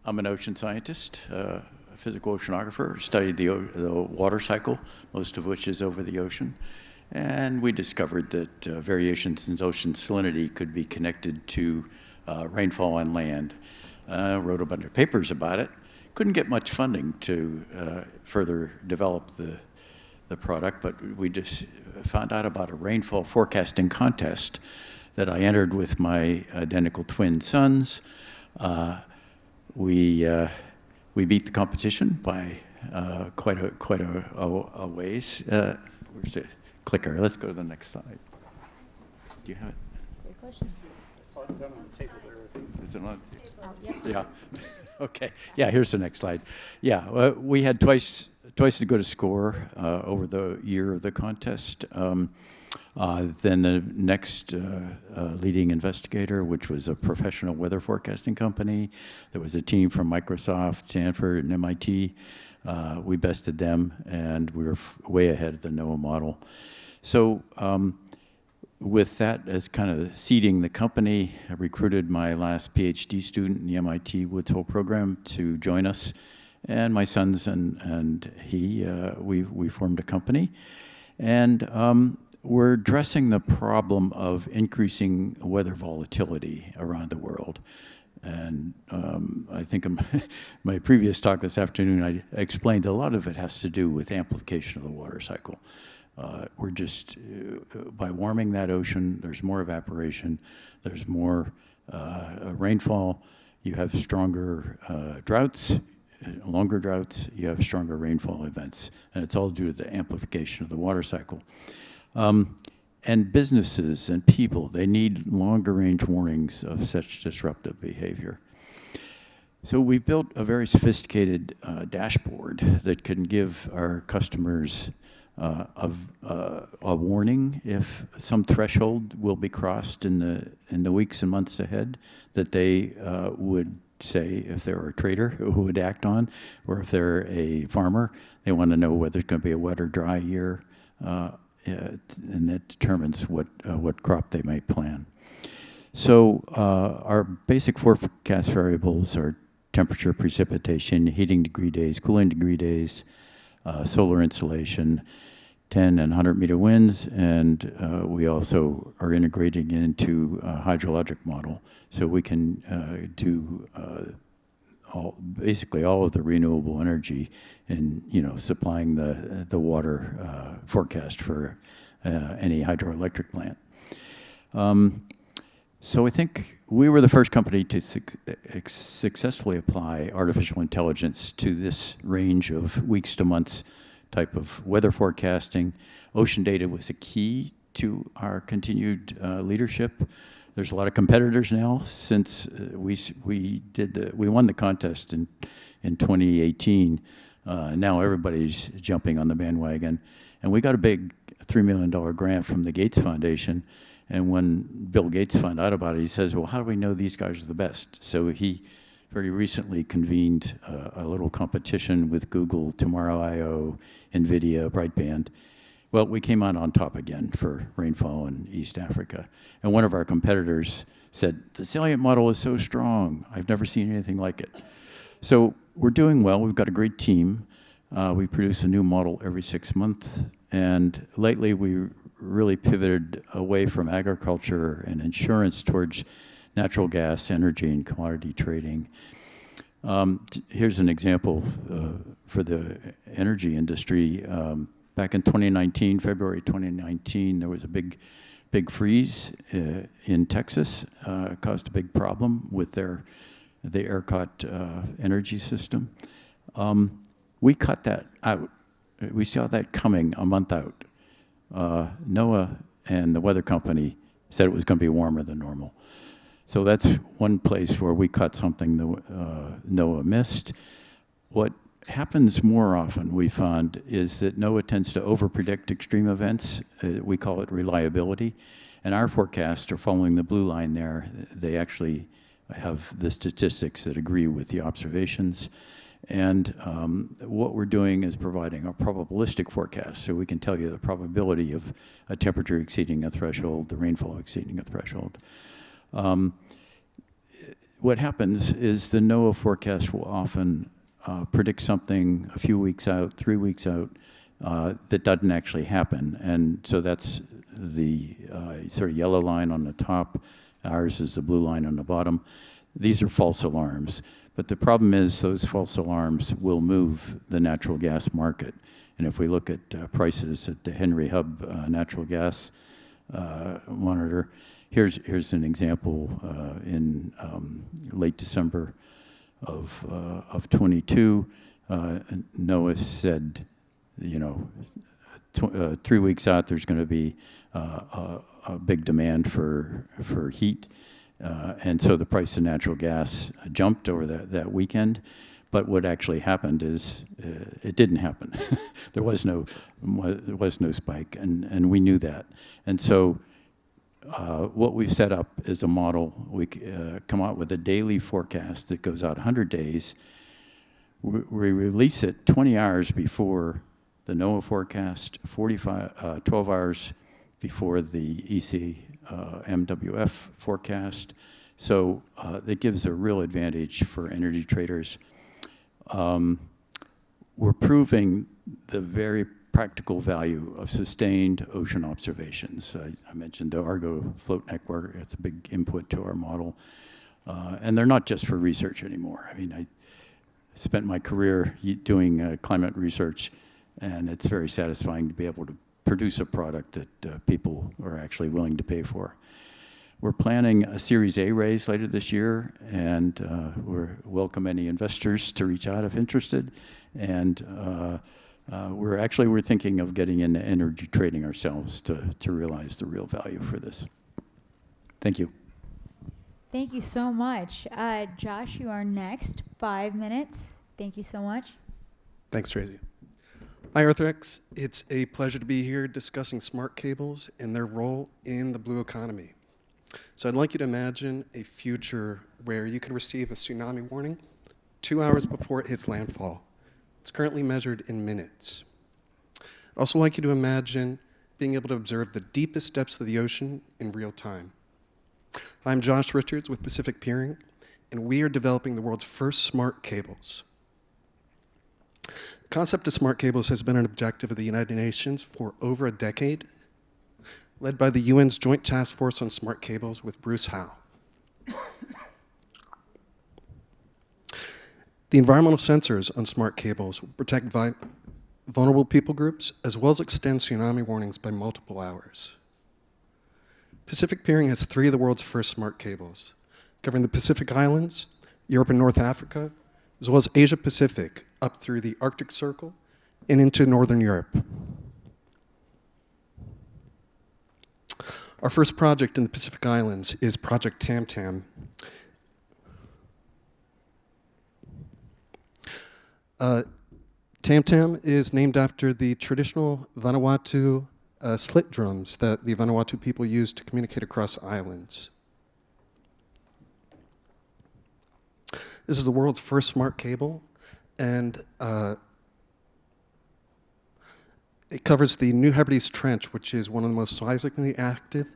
I'm an ocean scientist, a physical oceanographer, studied the water cycle, most of which is over the ocean. And we discovered that variations in ocean salinity could be connected to rainfall on land. Wrote a bunch of papers about it. Couldn't get much funding to further develop the product, but we just found out about a rainfall forecasting contest that I entered with my identical twin sons. We beat the competition by quite a ways. Where's the clicker? Let's go to the next slide. Do you have it? Great questions. I saw it down on the table there. Is it on? Oh, yep. Yeah. Okay. Yeah, here's the next slide. Yeah, we had twice as good a score over the year of the contest. Then the next leading investigator, which was a professional weather forecasting company. There was a team from Microsoft, Stanford, and MIT. We bested them, and we were way ahead of the NOAA model. So with that as kind of seeding the company, I recruited my last PhD student in the MIT Woods Hole program to join us. And my sons and he, we formed a company. And we're addressing the problem of increasing weather volatility around the world. And I think in my previous talk this afternoon, I explained a lot of it has to do with amplification of the water cycle. We're just, by warming that ocean, there's more evaporation, there's more rainfall, you have stronger droughts, longer droughts, you have stronger rainfall events, and it's all due to the amplification of the water cycle. And businesses and people, they need longer range warnings of such disruptive behavior. So we built a very sophisticated dashboard that can give our customers a warning if some threshold will be crossed in the weeks and months ahead that they would say if they're a trader who would act on, or if they're a farmer, they want to know whether it's going to be a wet or dry year. And that determines what crop they might plant. So our basic forecast variables are temperature, precipitation, heating degree days, cooling degree days, solar insolation, 10 and 100 meter winds, and we also are integrating into a hydrologic model, so we can do basically all of the renewable energy in supplying the water forecast for any hydroelectric plant. So I think we were the first company to successfully apply artificial intelligence to this range of weeks to months type of weather forecasting. Ocean data was a key to our continued leadership. There's a lot of competitors now since we won the contest in 2018. Now everybody's jumping on the bandwagon. And we got a big $3 million grant from the Gates Foundation. And when Bill Gates found out about it, he says, well, how do we know these guys are the best? So he very recently convened a little competition with Google, Tomorrow.io, NVIDIA, Brightband. Well, we came out on top again for rainfall in East Africa. And one of our competitors said, the Salient model is so strong. I've never seen anything like it. So we're doing well. We've got a great team. We produce a new model every 6 months. And lately, we really pivoted away from agriculture and insurance towards natural gas, energy, and commodity trading. Here's an example for the energy industry. Back in 2019, February 2019, there was a big freeze in Texas. It caused a big problem with the ERCOT energy system. We cut that out. We saw that coming a month out. NOAA and the weather company said it was going to be warmer than normal. So that's one place where we cut something NOAA missed. What happens more often, we found, is that NOAA tends to overpredict extreme events. We call it reliability. And our forecasts are following the blue line there. They actually have the statistics that agree with the observations. And what we're doing is providing a probabilistic forecast, so we can tell you the probability of a temperature exceeding a threshold, the rainfall exceeding a threshold. what happens is the NOAA forecast will often predict something a few weeks out, 3 weeks out, that doesn't actually happen. And so that's the sort of yellow line on the top. Ours is the blue line on the bottom. These are false alarms. But the problem is those false alarms will move the natural gas market. And if we look at prices at the Henry Hub natural gas monitor, here's an example in late December of 22. NOAA said, 3 weeks out, there's going to be a big demand for heat. And so the price of natural gas jumped over that weekend. But what actually happened is it didn't happen. there was no spike, and we knew that. And so what we've set up is a model. We come out with a daily forecast that goes out 100 days. We release it 20 hours before the NOAA forecast, 12 hours before the ECMWF forecast. So that gives a real advantage for energy traders. We're proving the very practical value of sustained ocean observations. I mentioned the Argo float network. It's a big input to our model. And they're not just for research anymore. I mean, I spent my career doing climate research, and it's very satisfying to be able to produce a product that people are actually willing to pay for. We're planning a Series A raise later this year, and we're welcome any investors to reach out if interested. And we're thinking of getting into energy trading ourselves to realize the real value for this. Thank you. Thank you so much. Josh, you are next. 5 minutes. Thank you so much. Thanks, Tracy. Hi, EarthX. It's a pleasure to be here discussing smart cables and their role in the blue economy. So I'd like you to imagine a future where you can receive a tsunami warning 2 hours before it hits landfall. It's currently measured in minutes. I'd also like you to imagine being able to observe the deepest depths of the ocean in real time. I'm Josh Richards with Pacific Peering, and we are developing the world's first smart cables. The concept of smart cables has been an objective of the United Nations for over a decade, led by the UN's Joint Task Force on Smart Cables with Bruce Howe. The environmental sensors on smart cables will protect vulnerable people groups, as well as extend tsunami warnings by multiple hours. Pacific Peering has 3 of the world's first smart cables, covering the Pacific Islands, Europe and North Africa, as well as Asia Pacific, up through the Arctic Circle and into Northern Europe. Our first project in the Pacific Islands is Project Tam Tam. Tam Tam is named after the traditional Vanuatu slit drums that the Vanuatu people use to communicate across islands. This is the world's first smart cable, and it covers the New Hebrides Trench, which is one of the most seismically active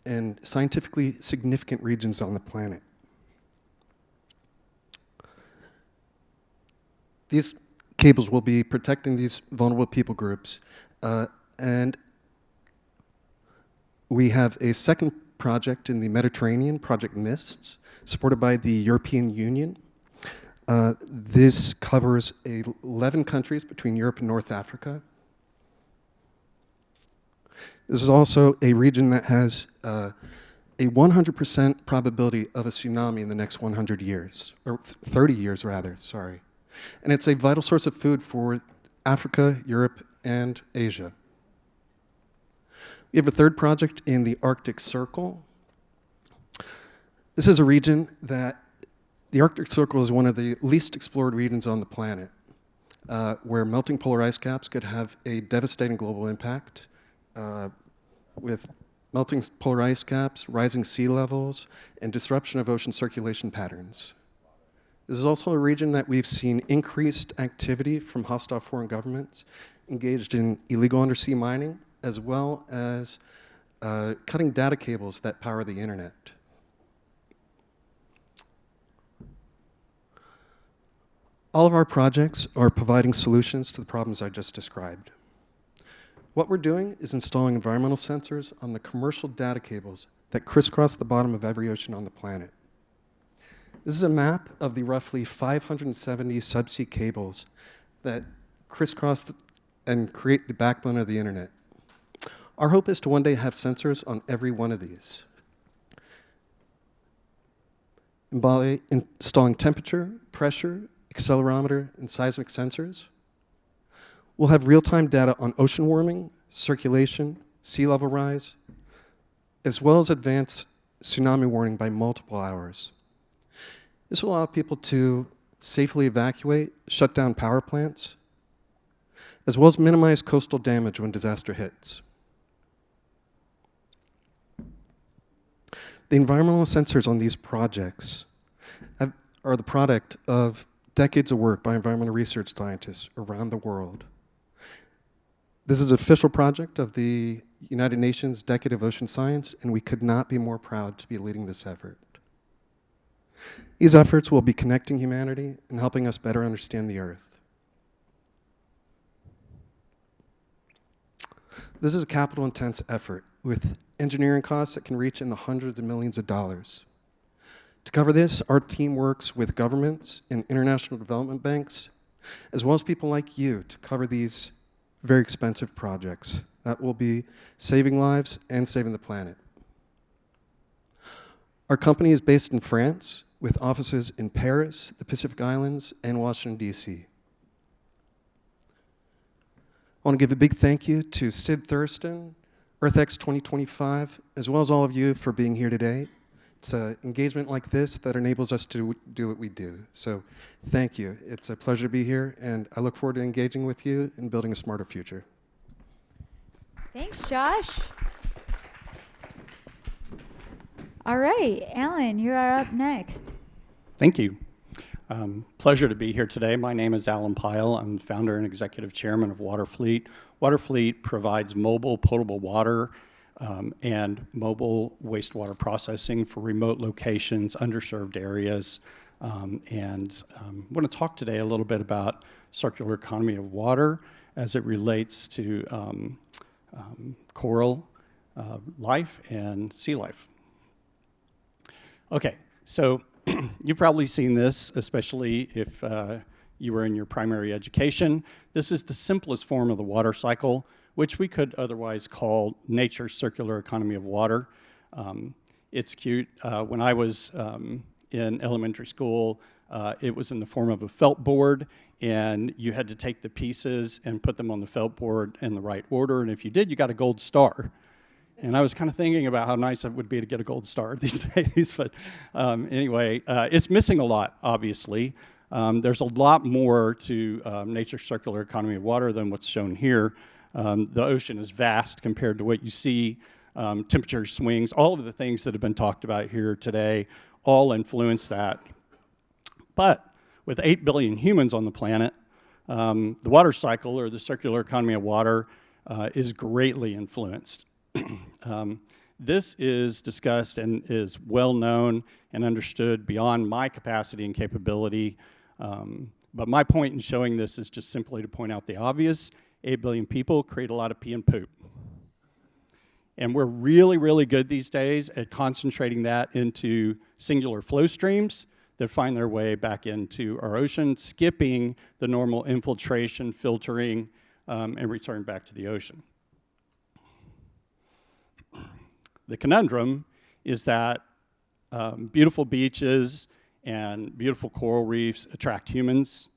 and scientifically significant regions on the planet. These cables will be protecting these vulnerable people groups, and we have a second project in the Mediterranean, Project MISTS, supported by the European Union. This covers 11 countries between Europe and North Africa. This is also a region that has a 100% probability of a tsunami in the next 100 years, or 30 years rather, sorry. And it's a vital source of food for Africa, Europe, and Asia. We have a third project in the Arctic Circle. This is a region that the Arctic Circle is one of the least explored regions on the planet, where melting polar ice caps could have a devastating global impact, with melting polar ice caps, rising sea levels, and disruption of ocean circulation patterns. This is also a region that we've seen increased activity from hostile foreign governments engaged in illegal undersea mining, as well as cutting data cables that power the internet. All of our projects are providing solutions to the problems I just described. What we're doing is installing environmental sensors on the commercial data cables that crisscross the bottom of every ocean on the planet. This is a map of the roughly 570 subsea cables that crisscross and create the backbone of the internet. Our hope is to one day have sensors on every one of these. By installing temperature, pressure, accelerometer, and seismic sensors, we'll have real-time data on ocean warming, circulation, sea level rise, as well as advanced tsunami warning by multiple hours. This will allow people to safely evacuate, shut down power plants, as well as minimize coastal damage when disaster hits. The environmental sensors on these projects are the product of decades of work by environmental research scientists around the world. This is an official project of the United Nations Decade of Ocean Science, and we could not be more proud to be leading this effort. These efforts will be connecting humanity and helping us better understand the Earth. This is a capital-intense effort with engineering costs that can reach in the hundreds of millions of dollars. To cover this, our team works with governments and international development banks, as well as people like you, to cover these very expensive projects that will be saving lives and saving the planet. Our company is based in France, with offices in Paris, the Pacific Islands, and Washington, D.C. I want to give a big thank you to Sid Thurston, EarthX 2025, as well as all of you for being here today. It's an engagement like this that enables us to do what we do. So thank you. It's a pleasure to be here, and I look forward to engaging with you and building a smarter future. Thanks, Josh. All right, Alan, you are up next. Thank you. Pleasure to be here today. My name is Alan Pyle. I'm the founder and executive chairman of WaterFleet. WaterFleet provides mobile potable water and mobile wastewater processing for remote locations, underserved areas. And I want to talk today a little bit about circular economy of water as it relates to coral life and sea life. Okay, so you've probably seen this, especially if you were in your primary education. This is the simplest form of the water cycle, which we could otherwise call nature's circular economy of water. It's cute. When I was in elementary school, it was in the form of a felt board, and you had to take the pieces and put them on the felt board in the right order, and if you did, you got a gold star. And I was kind of thinking about how nice it would be to get a gold star these days. But anyway, it's missing a lot, obviously. There's a lot more to nature's circular economy of water than what's shown here. The ocean is vast compared to what you see. Temperature swings, all of the things that have been talked about here today, all influence that. But with 8 billion humans on the planet, the water cycle, or the circular economy of water, is greatly influenced. This is discussed and is well known and understood beyond my capacity and capability. But my point in showing this is just simply to point out the obvious. 8 billion people create a lot of pee and poop. And we're really, really good these days at concentrating that into singular flow streams that find their way back into our ocean, skipping the normal infiltration, filtering, and return back to the ocean. The conundrum is that beautiful beaches and beautiful coral reefs attract humans,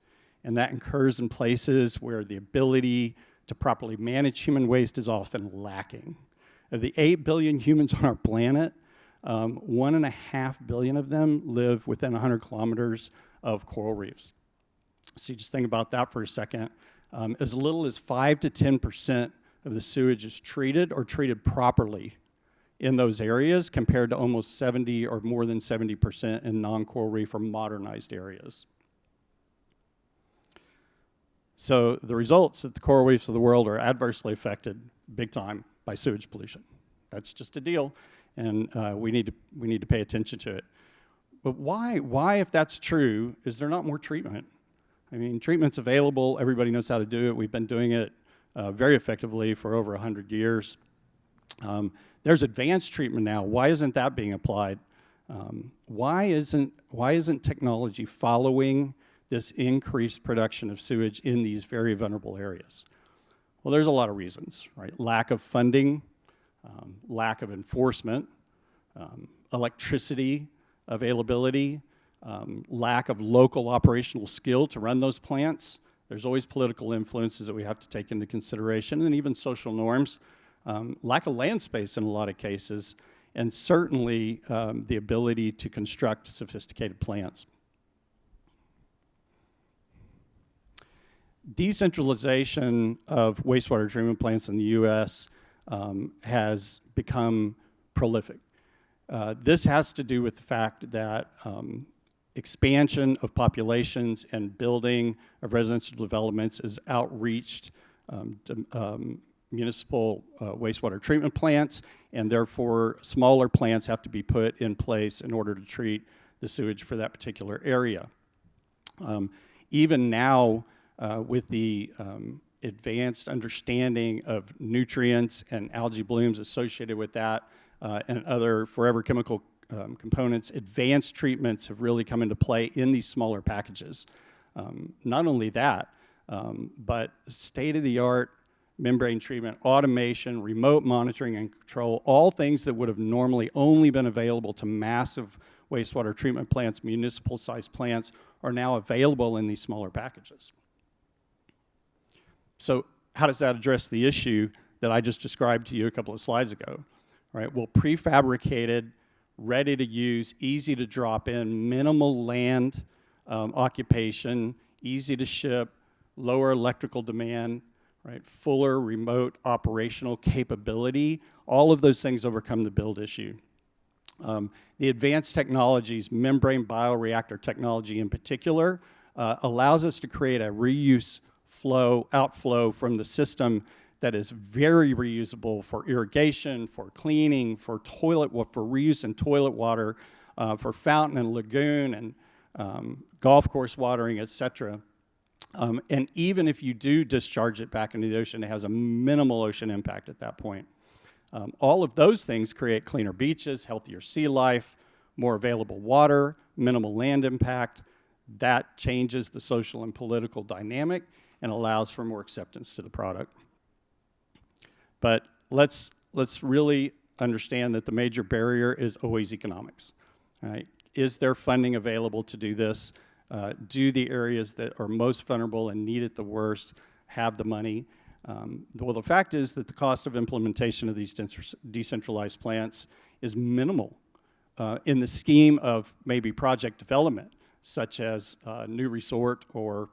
and that occurs in places where the ability to properly manage human waste is often lacking. Of the 8 billion humans on our planet, 1.5 billion of them live within 100 kilometers of coral reefs. So you just think about that for a second. As little as 5 to 10% of the sewage is treated or treated properly in those areas, compared to almost 70 or more than 70% in non-coral reef or modernized areas. So the results that the coral reefs of the world are adversely affected big time by sewage pollution. That's just a deal, and we need to pay attention to it. But why, if that's true, is there not more treatment? I mean, treatment's available. Everybody knows how to do it. We've been doing it very effectively for over 100 years. There's advanced treatment now. Why isn't that being applied? Why isn't technology following this increased production of sewage in these very vulnerable areas? Well, there's a lot of reasons, right? Lack of funding, lack of enforcement, electricity availability, lack of local operational skill to run those plants. There's always political influences that we have to take into consideration, and even social norms. Lack of land space in a lot of cases, and certainly the ability to construct sophisticated plants. Decentralization of wastewater treatment plants in the U.S. Has become prolific. This has to do with the fact that expansion of populations and building of residential developments is outreached municipal wastewater treatment plants, and therefore smaller plants have to be put in place in order to treat the sewage for that particular area. Even now, with the advanced understanding of nutrients and algae blooms associated with that and other forever chemical components, advanced treatments have really come into play in these smaller packages. Not only that, but state-of-the-art membrane treatment, automation, remote monitoring and control, all things that would have normally only been available to massive wastewater treatment plants, municipal-sized plants, are now available in these smaller packages. So how does that address the issue that I just described to you a couple of slides ago? Right? Well, prefabricated, ready to use, easy to drop in, minimal land occupation, easy to ship, lower electrical demand, right? Fuller remote operational capability. All of those things overcome the build issue. The advanced technologies, membrane bioreactor technology in particular, allows us to create a reuse outflow from the system that is very reusable for irrigation, for cleaning, for reuse in toilet water, for fountain and lagoon and golf course watering, etc. And even if you do discharge it back into the ocean, it has a minimal ocean impact at that point. All of those things create cleaner beaches, healthier sea life, more available water, minimal land impact. That changes the social and political dynamic and allows for more acceptance to the product. But let's really understand that the major barrier is always economics. Right? Is there funding available to do this? Do the areas that are most vulnerable and need it the worst have the money? Well, the fact is that the cost of implementation of these decentralized plants is minimal in the scheme of maybe project development, such as a new resort or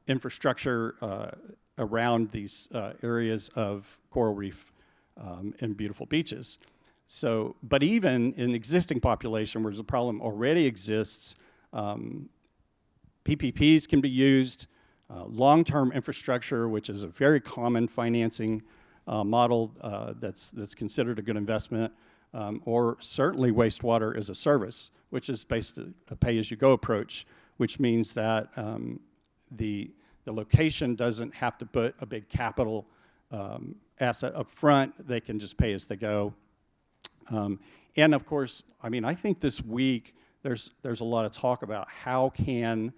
infrastructure around these areas of coral reef and beautiful beaches. So, but even in existing population where the problem already exists, PPPs can be used, long-term infrastructure, which is a very common financing model that's considered a good investment, or certainly wastewater as a service, which is basically a pay-as-you-go approach, which means that the location doesn't have to put a big capital asset up front. They can just pay as they go. And of course, I mean, I think this week there's a lot of talk about how can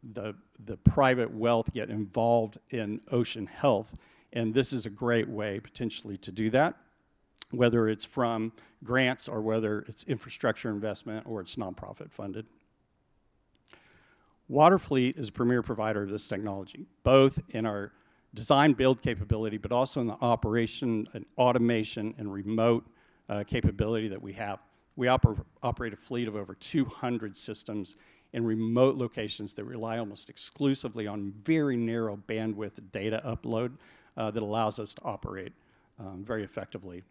the private wealth get involved in ocean health, and this is a great way potentially to do that, whether it's from grants or whether it's infrastructure investment or it's nonprofit funded. WaterFleet is a premier provider of this technology, both in our design build capability, but also in the operation and automation and remote capability that we have. We operate a fleet of over 200 systems in remote locations that rely almost exclusively on very narrow bandwidth data upload that allows us to operate very effectively.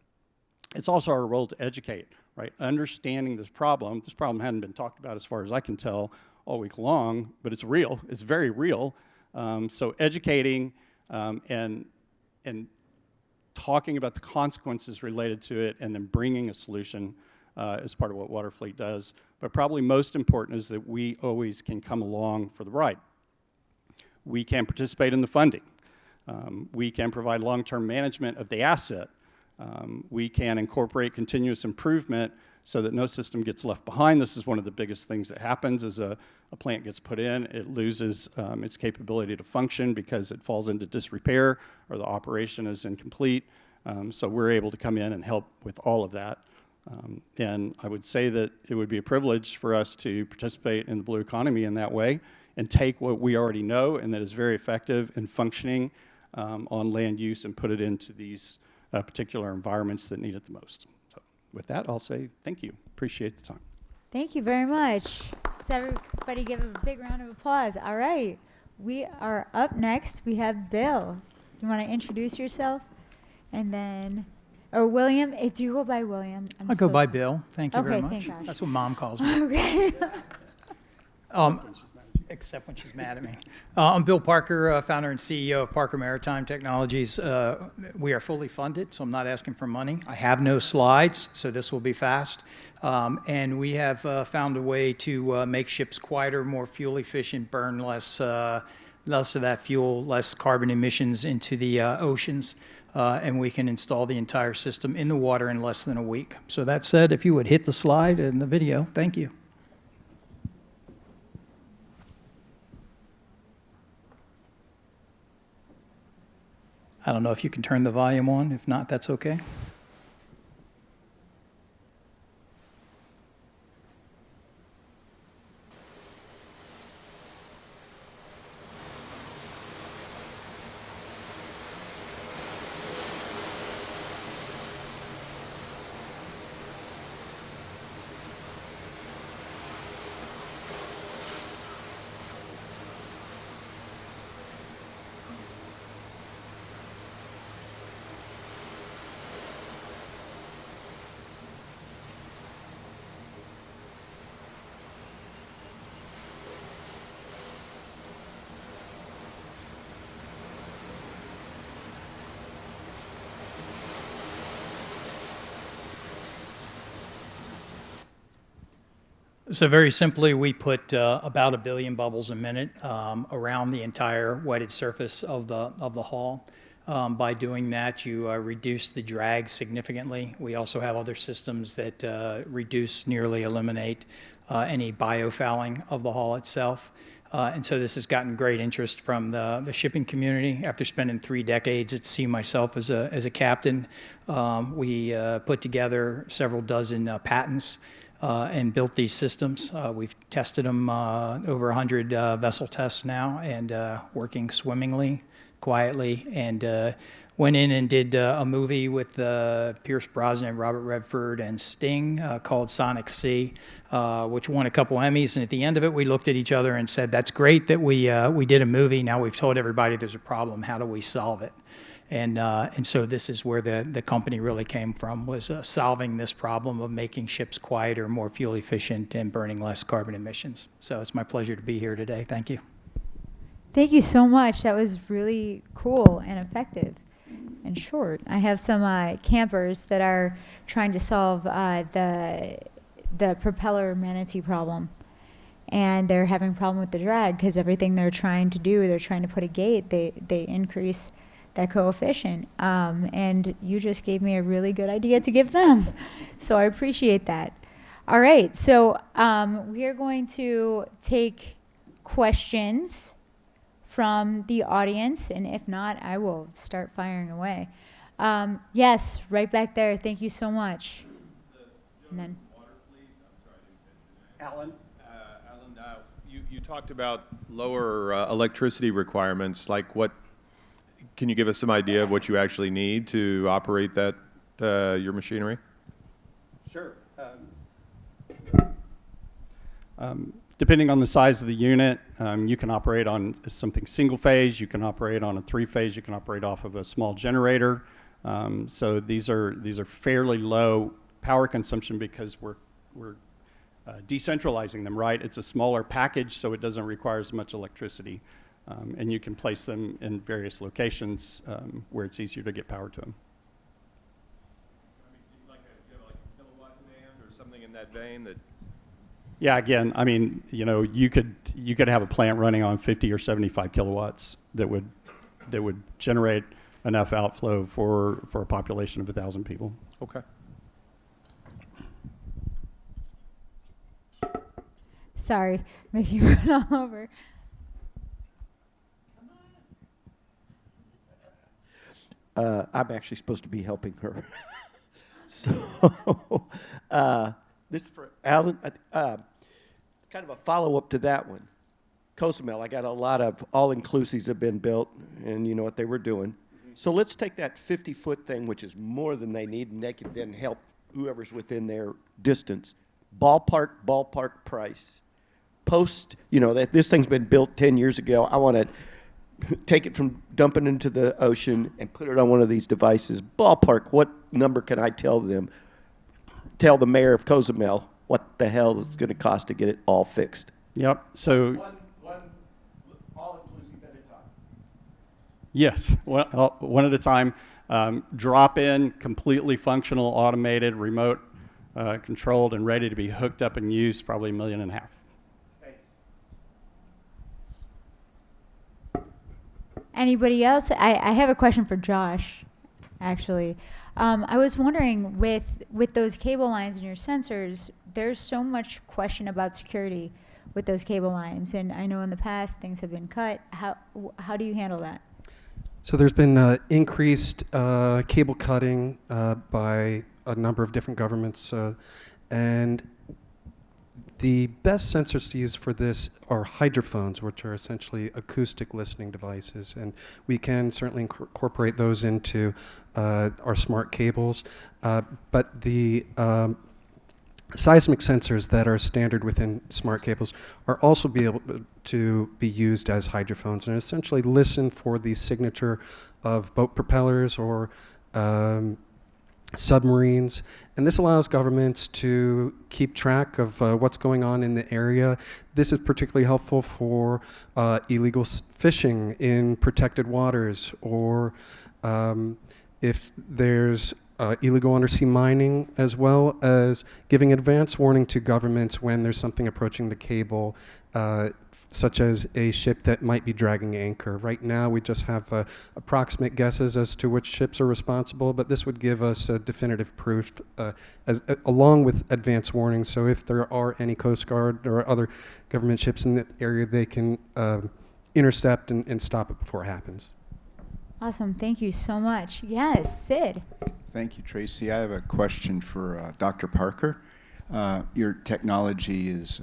It's also our role to educate, right? Understanding this problem. This problem hadn't been talked about as far as I can tell all week long, but it's real. It's very real. So educating and talking about the consequences related to it and then bringing a solution as part of what WaterFleet does. But probably most important is that we always can come along for the ride. We can participate in the funding. We can provide long-term management of the asset. We can incorporate continuous improvement so that no system gets left behind. This is one of the biggest things that happens as a plant gets put in. It loses its capability to function because it falls into disrepair or the operation is incomplete. So we're able to come in and help with all of that. And I would say that it would be a privilege for us to participate in the blue economy in that way and take what we already know and that is very effective in functioning on land use and put it into these particular environments that need it the most. So with that, I'll say thank you. Appreciate the time. Thank you very much. Let's everybody give a big round of applause. All right. We are up next. We have Bill. You want to introduce yourself? And then, or William. Do you go by William? I go by Bill. Thank you very Okay, much. thank gosh. That's what Mom calls me. Okay. Except when she's mad at me. I'm Bill Parker, founder and CEO of Parker Maritime Technologies. We are fully funded, so I'm not asking for money. I have no slides, so this will be fast. And we have found a way to make ships quieter, more fuel efficient, burn less of that fuel, less carbon emissions into the oceans. And we can install the entire system in the water in less than a week. So that said, if you would hit the slide in the video, thank you. I don't know if you can turn the volume on. If not, that's okay. So very simply, we put about 1 billion bubbles a minute around the entire wetted surface of the hull. By doing that, you reduce the drag significantly. We also have other systems that reduce, nearly eliminate any biofouling of the hull itself. And so this has gotten great interest from the shipping community. After spending 3 decades at sea myself as a captain, we put together several dozen patents and built these systems. We've tested them over 100 vessel tests now and working swimmingly, quietly, and went in and did a movie with Pierce Brosnan, Robert Redford, and Sting called Sonic Sea, which won a couple Emmys. And at the end of it, we looked at each other and said, that's great that we did a movie. Now we've told everybody there's a problem. How do we solve it? And so this is where the company really came from, was solving this problem of making ships quieter, more fuel efficient, and burning less carbon emissions. So it's my pleasure to be here today. Thank you. Thank you so much. That was really cool and effective and short. I have some campers that are trying to solve the propeller manatee problem. And they're having a problem with the drag because everything they're trying to do, they're trying to put a gate, they increase that coefficient. And you just gave me a really good idea to give them. So I appreciate that. All right, so we are going to take questions from the audience, and if not, I will start firing away. Yes, right back there. Thank you so much. And then Alan? Alan, you talked about lower electricity requirements. Like what? Can you give us some idea of what you actually need to operate that your machinery? Sure. Depending on the size of the unit, you can operate on something single phase, you can operate on a 3-phase, you can operate off of a small generator. So these are fairly low power consumption because we're decentralizing them, right? It's a smaller package, so it doesn't require as much electricity. And you can place them in various locations where it's easier to get power to them. Do you have like a kilowatt demand or some that vein that? Yeah, again, I mean, you could have a plant running on 50 or 75 kilowatts that would generate enough outflow for a population of 1,000 people. Okay. Sorry, making you run all over. I'm actually supposed to be helping her. So, this is for Alan. Kind of a follow-up to that one. Cozumel, I got a lot of all-inclusives have been built, and you know what they were doing. So let's take that 50-foot thing, which is more than they need, and they can then help whoever's within their distance. Ballpark price. Post, that this thing's been built 10 years ago. I want to take it from dumping into the ocean and put it on one of these devices. Ballpark, what number can I tell them? Tell the mayor of Cozumel what the hell is going to cost to get it all fixed. Yep. So One all-inclusive at a time. yes, one at a time. Drop in, completely functional, automated, remote controlled, and ready to be hooked up and used. Probably $1.5 million. Anybody else? I have a question for Josh, actually. I was wondering, with those cable lines and your sensors, there's so much question about security with those cable lines, and I know in the past things have been cut. How do you handle that? So there's been increased cable cutting by a number of different governments, and the best sensors to use for this are hydrophones, which are essentially acoustic listening devices, and we can certainly incorporate those into our smart cables. But the seismic sensors that are standard within smart cables are also be able to be used as hydrophones and essentially listen for the signature of boat propellers or submarines, and this allows governments to keep track of what's going on in the area. This is particularly helpful for illegal fishing in protected waters, or if there's illegal undersea mining, as well as giving advance warning to governments when there's something approaching the cable, such as a ship that might be dragging anchor. Right now, we just have approximate guesses as to which ships are responsible, but this would give us definitive proof along with advance warning. So if there are any Coast Guard or other government ships in the area, they can intercept and stop it before it happens. Awesome. Thank you so much. Yes, Sid. Thank you, Tracy. I have a question for Dr. Parker. Your technology is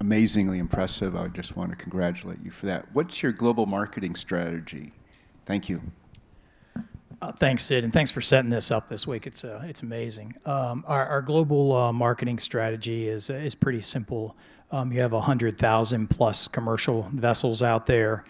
amazingly impressive. I just want to congratulate you for that. What's your global marketing strategy? Thank you. Thanks, Sid, and thanks for setting this up this week. It's amazing. Our global marketing strategy is pretty simple. You have 100,000 plus commercial vessels out there.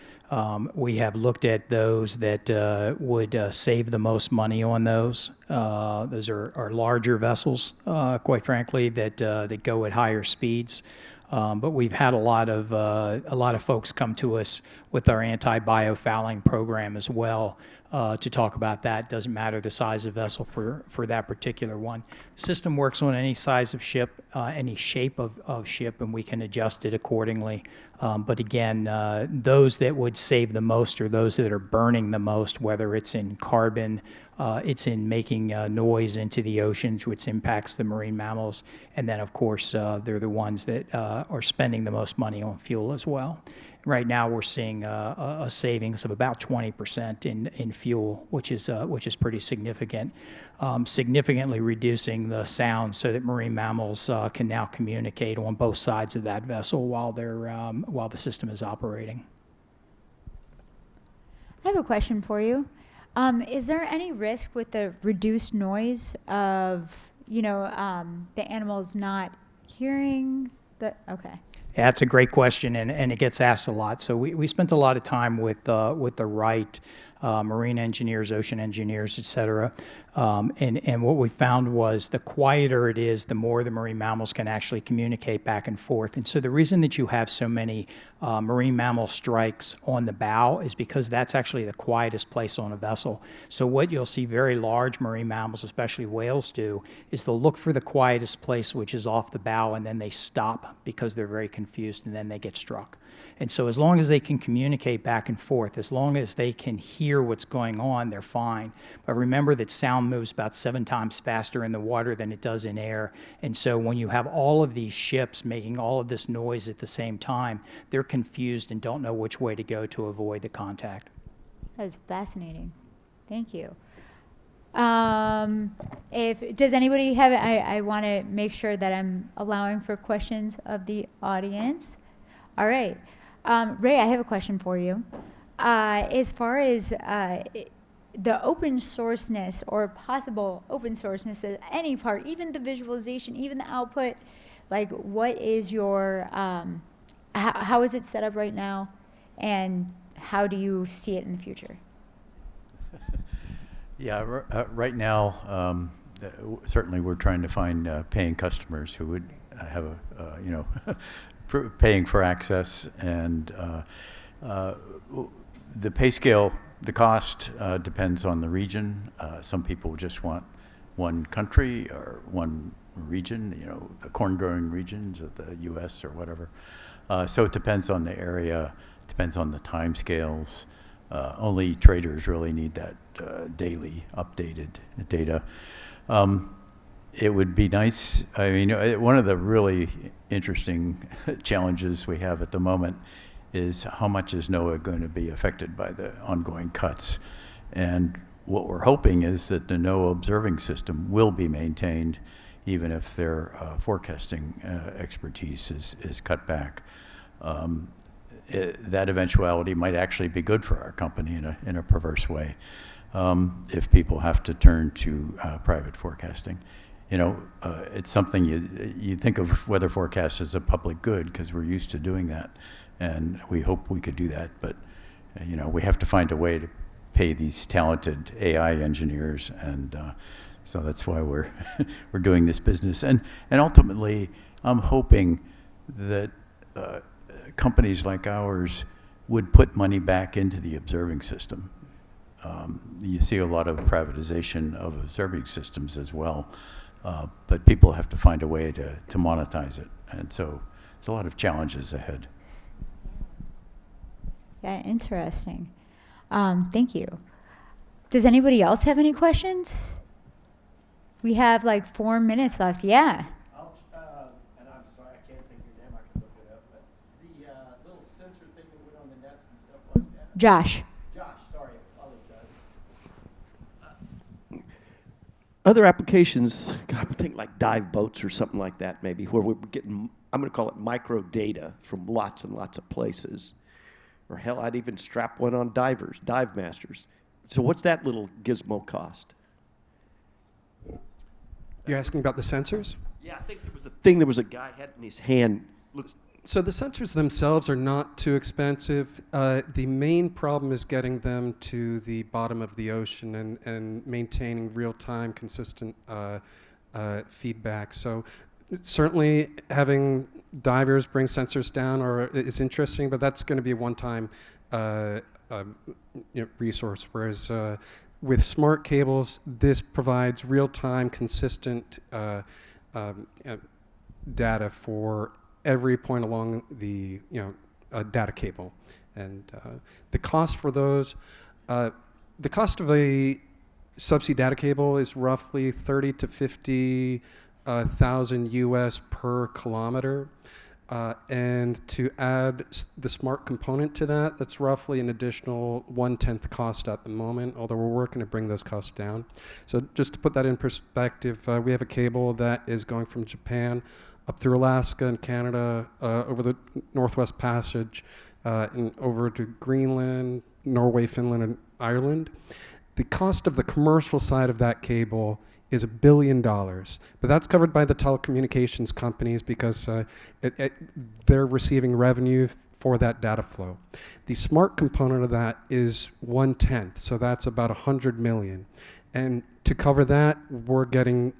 We have looked at those that would save the most money on those. Those are larger vessels, quite frankly, that go at higher speeds. But we've had a lot of folks come to us with our anti-biofouling program as well to talk about that. Doesn't matter the size of vessel for that particular one. The system works on any size of ship, any shape of ship, and we can adjust it accordingly. But again, those that would save the most are those that are burning the most, whether it's in carbon, it's in making noise into the oceans, which impacts the marine mammals. And then, of course, they're the ones that are spending the most money on fuel as well. Right now, we're seeing a savings of about 20% in fuel, which is pretty significant. Significantly reducing the sound so that marine mammals can now communicate on both sides of that vessel while the system is operating. I have a question for you. Is there any risk with the reduced noise of, the animals not hearing the, okay. Yeah, that's a great question, and it gets asked a lot. So we spent a lot of time with the right marine engineers, ocean engineers, et cetera. And what we found was the quieter it is, the more the marine mammals can actually communicate back and forth. And so the reason that you have so many marine mammal strikes on the bow is because that's actually the quietest place on a vessel. So what you'll see very large marine mammals, especially whales, do is they'll look for the quietest place, which is off the bow, and then they stop because they're very confused, and then they get struck. And so as long as they can communicate back and forth, as long as they can hear what's going on, they're fine. But remember that sound moves about 7 times faster in the water than it does in air. And so when you have all of these ships making all of this noise at the same time, they're confused and don't know which way to go to avoid the contact. That's fascinating. Thank you. Does anybody have, I want to make sure that I'm allowing for questions of the audience. All right. Ray, I have a question for you. As far as the open sourceness or possible open sourceness of any part, even the visualization, even the output, like what is your, how is it set up right now, and how do you see it in the future? Yeah, right now, certainly we're trying to find paying customers who would have a, you know, paying for access, and the pay scale, the cost depends on the region. Some people just want one country or one region, you know, the corn growing regions of the US or whatever. So it depends on the area, depends on the time scales. Only traders really need that daily updated data. It would be nice, I mean, one of the really interesting challenges we have at the moment is how much is NOAA going to be affected by the ongoing cuts. And what we're hoping is that the NOAA observing system will be maintained even if their forecasting expertise is cut back. That eventuality might actually be good for our company in a perverse way if people have to turn to private forecasting. You know, it's something you think of weather forecasts as a public good because we're used to doing that, and we hope we could do that. But you know, we have to find a way to pay these talented AI engineers, and so that's why we're we're doing this business. And ultimately, I'm hoping that companies like ours would put money back into the observing system. You see a lot of privatization of observing systems as well. But people have to find a way to monetize it. And so there's a lot of challenges ahead. Yeah, interesting. Thank you. Does anybody else have any questions? We have like 4 minutes left. Yeah. And I'm sorry, I can't think of your name. I can look it up. But the little sensor thing that went on the nets and stuff like that. Josh. Sorry, I apologize. Other applications, God, I think like dive boats or something like that, maybe, where we're getting, I'm going to call it micro data from lots and lots of places. Or hell, I'd even strap one on divers, dive masters. So what's that little gizmo cost? You're asking about the sensors? Yeah, I think there was a thing that was a guy had in his hand. So the sensors themselves are not too expensive. The main problem is getting them to the bottom of the ocean and maintaining real-time, consistent feedback. So certainly having divers bring sensors down is interesting, but that's going to be a one-time resource. Whereas with smart cables, this provides real-time, consistent data for every point along the data cable, and the cost for those, the cost of a subsea data cable is roughly 30 to 50,000 US per kilometer, and to add the smart component to that, that's roughly an additional 1/10 cost at the moment, although we're working to bring those costs down. So just to put that in perspective, we have a cable that is going from Japan up through Alaska and Canada, over the Northwest Passage, and over to Greenland, Norway, Finland, and Ireland. The cost of the commercial side of that cable is $1 billion. But that's covered by the telecommunications companies because they're receiving revenue for that data flow. The smart component of that is 1/10, so that's about 100 million. And to cover that, we're getting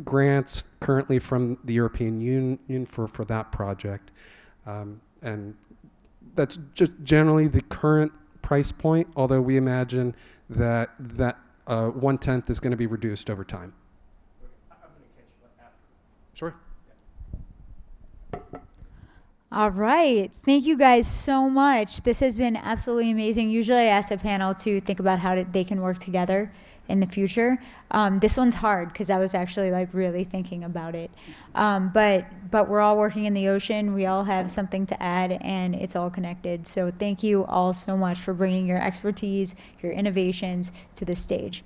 grants currently from the European Union for that project. And that's just generally the current price point, although we imagine that 1/10 is going to be reduced over time. I'm going to catch you after. Sure. All right. Thank you guys so much. This has been absolutely amazing. Usually I ask a panel to think about how they can work together in the future. This one's hard because I was actually like really thinking about it. But we're all working in the ocean. We all have something to add and it's all connected. So thank you all so much for bringing your expertise, your innovations to the stage.